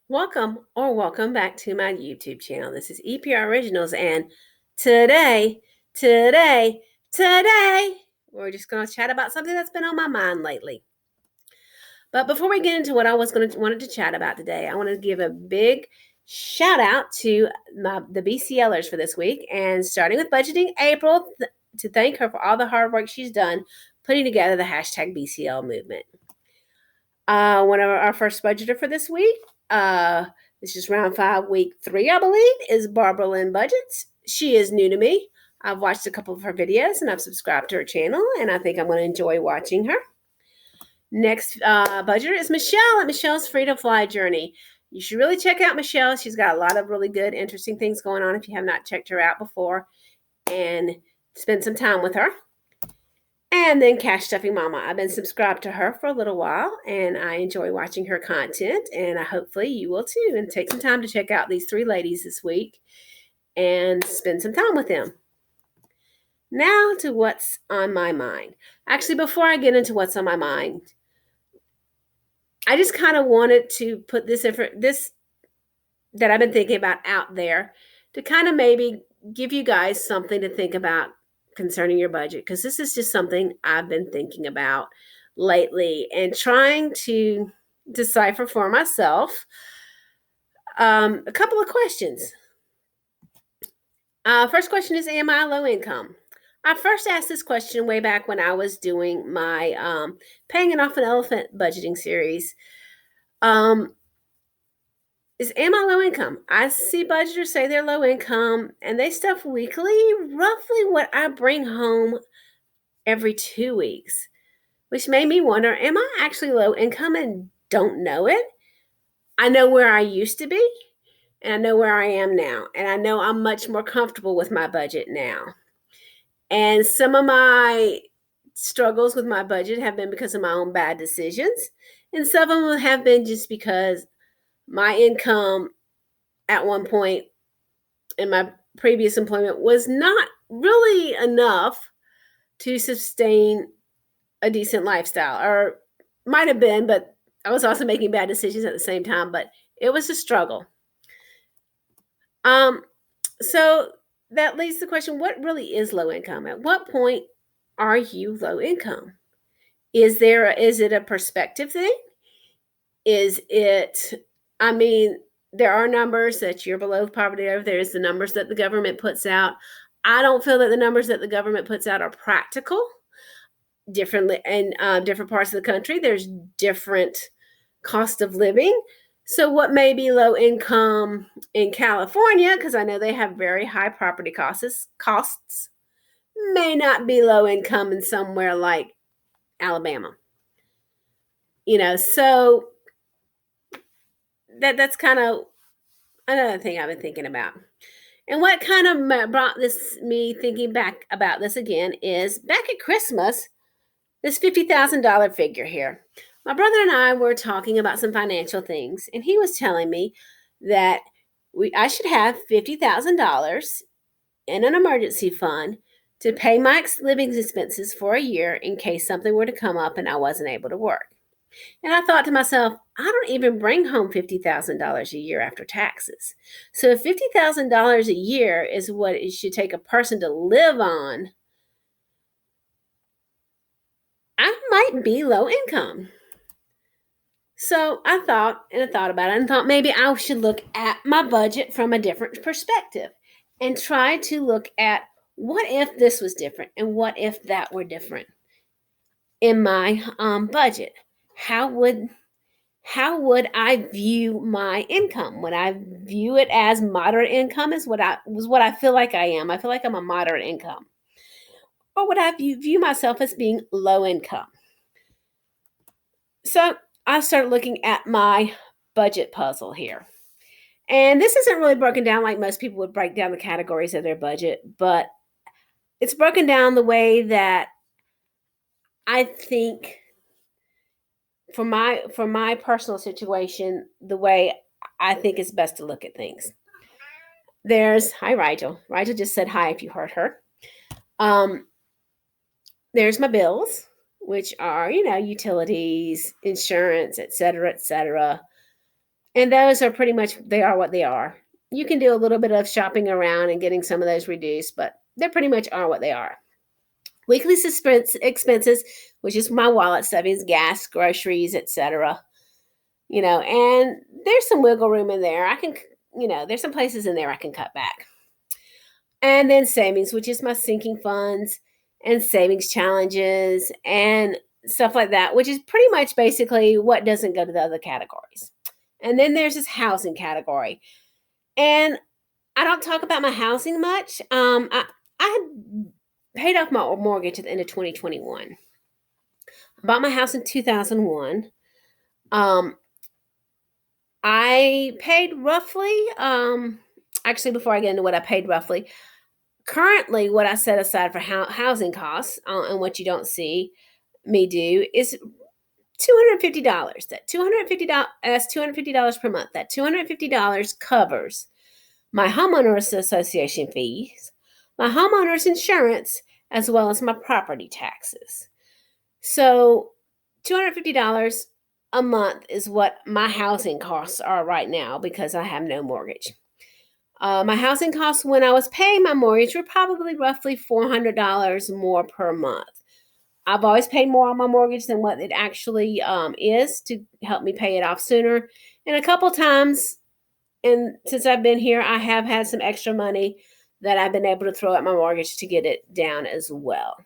Welcome back to my YouTube channel. This is EPR Originals, and today, today, today, we're just going to chat about something that's been on my mind lately. But before we get into what I wanted to chat about today, I want to give a big shout out to the BCLers for this week, and starting with Budgeting April, to thank her for all the hard work she's done putting together the hashtag BCL movement. One of our first budgeter for this week, this is round 5, week 3, I believe, is Barbara Lynn Budgets. She is new to me. I've watched a couple of her videos and I've subscribed to her channel, and I think I'm going to enjoy watching her. Next budgeter is Michelle at Michelle's Free2Fly Journey. You should really check out Michelle. She's got a lot of really good, interesting things going on if you have not checked her out before, and spend some time with her. And then Cash Stuffing Mama. I've been subscribed to her for a little while, and I enjoy watching her content, and hopefully you will too. And take some time to check out these 3 ladies this week and spend some time with them. Now to what's on my mind. Actually, before I get into what's on my mind, I just kind of wanted to put this that I've been thinking about out there to kind of maybe give you guys something to think about concerning your budget, because this is just something I've been thinking about lately and trying to decipher for myself. A couple of questions. First question is, am I low income? I first asked this question way back when I was doing my Paying It Off an Elephant budgeting series. Is am I low income? I see budgeters say they're low income, and they stuff weekly roughly what I bring home every 2 weeks, which made me wonder, am I actually low income and don't know it? I know where I used to be, and I know where I am now, and I know I'm much more comfortable with my budget now. And some of my struggles with my budget have been because of my own bad decisions, and some of them have been just because my income at one point in my previous employment was not really enough to sustain a decent lifestyle, or might have been, but I was also making bad decisions at the same time, but it was a struggle. So that leads to the question, what really is low income? At what point are you low income? Is it a perspective thing? Is it, there are numbers that you're below poverty. There's the numbers that the government puts out. I don't feel that the numbers that the government puts out are practical. Differently in different parts of the country, there's different cost of living. So what may be low income in California, because I know they have very high property costs, may not be low income in somewhere like Alabama. So that's kind of another thing I've been thinking about. And what kind of brought me thinking back about this again is back at Christmas, this $50,000 figure here. My brother and I were talking about some financial things, and he was telling me that I should have $50,000 in an emergency fund to pay my living expenses for a year in case something were to come up and I wasn't able to work. And I thought to myself, I don't even bring home $50,000 a year after taxes. So if $50,000 a year is what it should take a person to live on, I might be low income. So I thought about it and thought maybe I should look at my budget from a different perspective and try to look at what if this was different and what if that were different in my budget. How would I view my income? Would I view it as moderate income? Is what I feel like I am. I feel like I'm a moderate income. Or would I view myself as being low income? So I started looking at my budget puzzle here. And this isn't really broken down like most people would break down the categories of their budget, but it's broken down the way that I think for my personal situation, the way I think it's best to look at things. Hi, Rigel. Rigel just said hi if you heard her. There's my bills, which are, utilities, insurance, et cetera, et cetera. And those are pretty much, they are what they are. You can do a little bit of shopping around and getting some of those reduced, but they pretty much are what they are. Weekly expenses, which is my wallet stuff, is gas, groceries, etc. And there's some wiggle room in there. I can, there's some places in there I can cut back. And then savings, which is my sinking funds and savings challenges and stuff like that, which is pretty much basically what doesn't go to the other categories. And then there's this housing category. And I don't talk about my housing much. I paid off my mortgage at the end of 2021. I bought my house in 2001. I paid roughly, actually, before I get into what I paid roughly, currently what I set aside for housing costs and what you don't see me do is $250. That's $250 per month. That $250 covers my homeowners association fees, my homeowners insurance, as well as my property taxes. So $250 a month is what my housing costs are right now because I have no mortgage. My housing costs when I was paying my mortgage were probably roughly $400 more per month. I've always paid more on my mortgage than what it actually is to help me pay it off sooner. And a couple times, and since I've been here, I have had some extra money that I've been able to throw at my mortgage to get it down as well.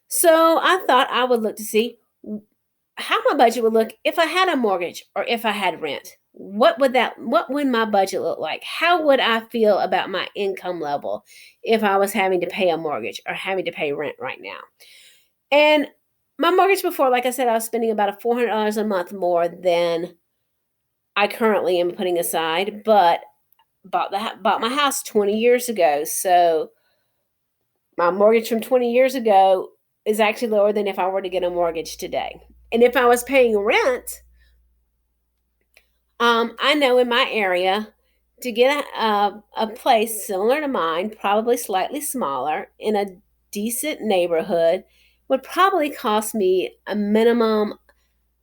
So I thought I would look to see how my budget would look if I had a mortgage or if I had rent. What would my budget look like? How would I feel about my income level if I was having to pay a mortgage or having to pay rent right now? And my mortgage before, like I said, I was spending about $400 a month more than I currently am putting aside, but bought my house 20 years ago. So my mortgage from 20 years ago is actually lower than if I were to get a mortgage today. And if I was paying rent, I know in my area to get a place similar to mine, probably slightly smaller, in a decent neighborhood, would probably cost me a minimum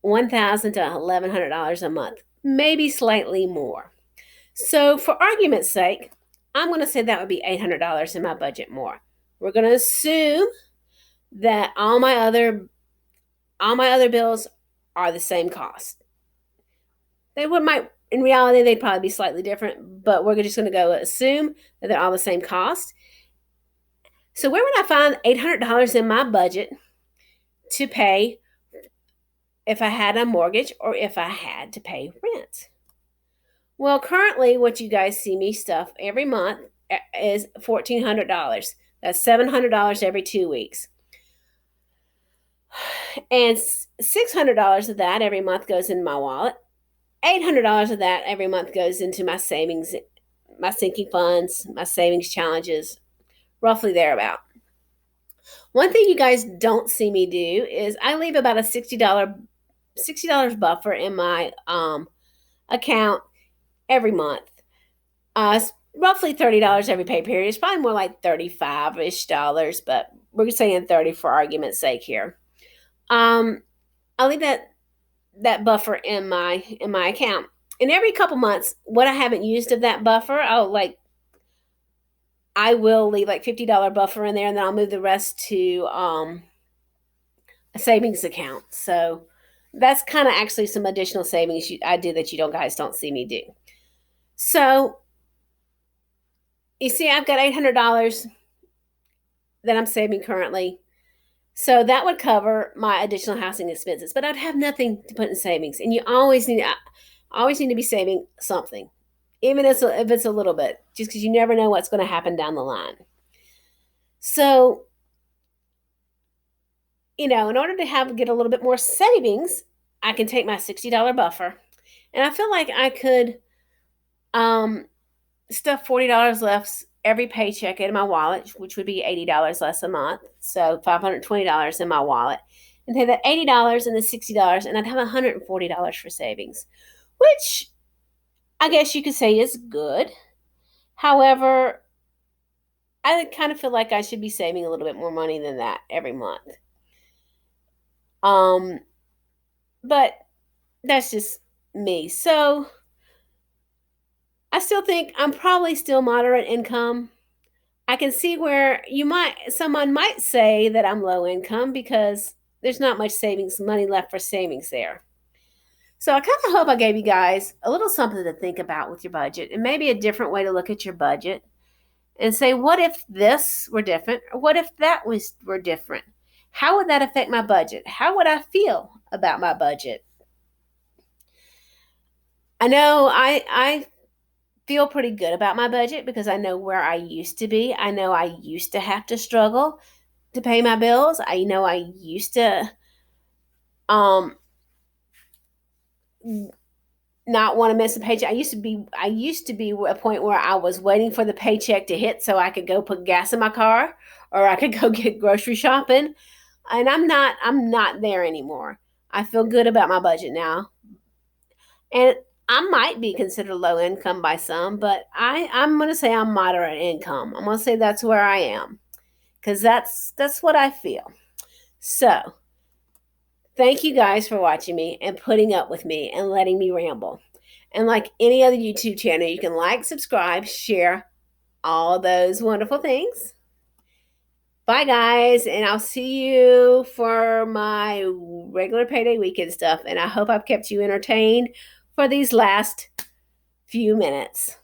$1,000 to $1,100 a month, maybe slightly more. So, for argument's sake, I'm going to say that would be $800 in my budget more. We're going to assume that all my other bills are the same cost. In reality, they'd probably be slightly different, but we're just going to go assume that they're all the same cost. So where would I find $800 in my budget to pay if I had a mortgage or if I had to pay rent? Well, currently, what you guys see me stuff every month is $1,400. That's $700 every 2 weeks. And $600 of that every month goes in my wallet. $800 of that every month goes into my savings, my sinking funds, my savings challenges, roughly thereabout. One thing you guys don't see me do is I leave about a $60 buffer in my account every month. Roughly $30 every pay period. It's probably more like $35-ish, but we're saying 30 for argument's sake here. I'll leave that buffer in my account. And every couple months, what I haven't used of that buffer, I will leave like $50 buffer in there, and then I'll move the rest to a savings account. So that's kind of actually some additional savings I do that you guys don't see me do. So you see, I've got $800 that I'm saving currently. So that would cover my additional housing expenses, but I'd have nothing to put in savings. And you always need to be saving something, even if it's a little bit, just because you never know what's going to happen down the line. So, in order to get a little bit more savings, I can take my $60 buffer, and I feel like I could stuff $40 less every paycheck in my wallet, which would be $80 less a month. So $520 in my wallet, and pay that $80 and the $60, and I'd have $140 for savings, which I guess you could say is good. However, I kind of feel like I should be saving a little bit more money than that every month. But that's just me. So I still think I'm probably still moderate income. I can see where someone might say that I'm low income because there's not much savings money left for savings there. So I kind of hope I gave you guys a little something to think about with your budget and maybe a different way to look at your budget and say, what if this were different? Or what if that were different? How would that affect my budget? How would I feel about my budget? I know I feel pretty good about my budget because I know where I used to be. I know I used to have to struggle to pay my bills. I know I used to um not want to miss a paycheck. I used to be at a point where I was waiting for the paycheck to hit so I could go put gas in my car or I could go get grocery shopping. And I'm not there anymore. I feel good about my budget now. And I might be considered low income by some, but I'm going to say I'm moderate income. I'm going to say that's where I am cuz that's what I feel. So, thank you guys for watching me and putting up with me and letting me ramble. And like any other YouTube channel, you can like, subscribe, share, all those wonderful things. Bye, guys. And I'll see you for my regular payday weekend stuff. And I hope I've kept you entertained for these last few minutes.